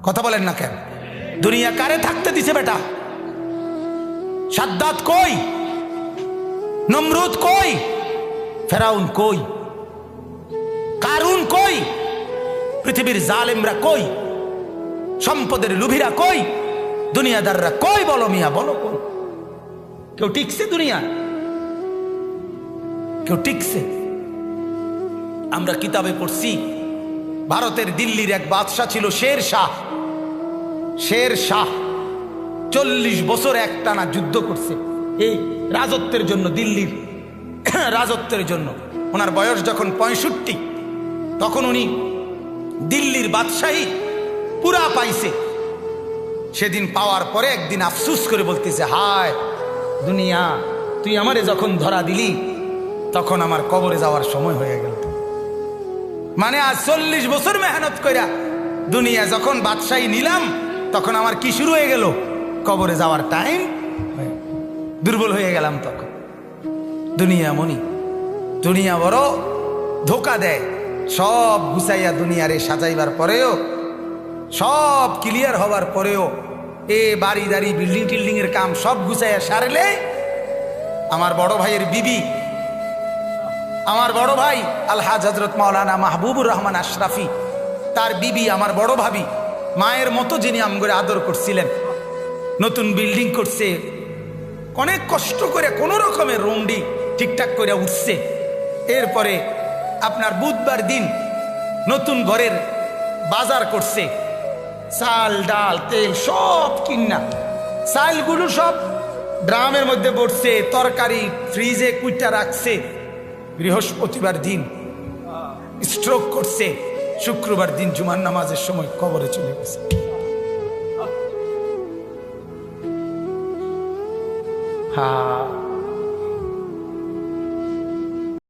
কথা বলেন না কেন? দুনিয়া কারে থাকতে দিছে বেটা? সাদ্দাত কই? নমরুদ কই? ফেরাউন কই? কারুন কই? পৃথিবীর জালেমরা কই? সম্পদের লুভিরা কই? দুনিয়াদাররা কই? বলো মিয়া, বলো কই? কেউ টিকছে দুনিয়া? কেউ টিকছে? আমরা কিতাবে পড়ছি ভারতের দিল্লির এক বাদশাহ ছিল শের শাহ। শের শাহ 40 বছর একটানা যুদ্ধ করছে এই রাজত্বের জন্য, দিল্লির রাজত্বের জন্য। ওনার বয়স যখন 65, তখন উনি দিল্লির বাদশাহী পুরা পাইছে। সেদিন পাওয়ার পরে একদিন আফসুস করে বলতেছে, হায় দুনিয়া, তুই আমারে যখন ধরা দিলি তখন আমার কবরে যাওয়ার সময় হয়ে গেল। মানে আজ 40 বছর মেহনত কইরা দুনিয়া যখন বাদশাহী নিলাম, তখন আমার কি শুরু হয়ে গেল? কবরে যাওয়ার টাইম। দুর্বল হয়ে গেলাম তখন। দুনিয়া মনি, দুনিয়া বড় ধোকা দেয়। সব গুছাইয়া দুনিয়ারে সাজাইবার পরেও, সব ক্লিয়ার হবার পরেও, এ বাড়ি দাড়ি বিল্ডিং টিল্ডিং এর কাম সব গুছাইয়া সারলে আমার বড় ভাইয়ের বিবি, আমার বড় ভাই আলহাজ হযরত মাওলানা মাহবুবুর রহমান আশরাফি, তার বিবি আমার বড় ভাবি, মায়ের মতো যিনি আমগরে আদর করছিলেন, নতুন বিল্ডিং করছে, অনেক কষ্ট করে কোন রকমের রুমডি ঠিকঠাক করে উঠছে। এরপরে আপনার বুধবার দিন নতুন ঘরের বাজার করছে, চাল ডাল তেল সব কিনা, চালগুলো সব ড্রামের মধ্যে পড়ছে, তরকারি ফ্রিজে কুইটা রাখছে। বৃহস্পতিবার দিন স্ট্রোক করছে, শুক্রবার দিন জুমার নামাজের সময় কবরে চলে গেছে। হ্যাঁ,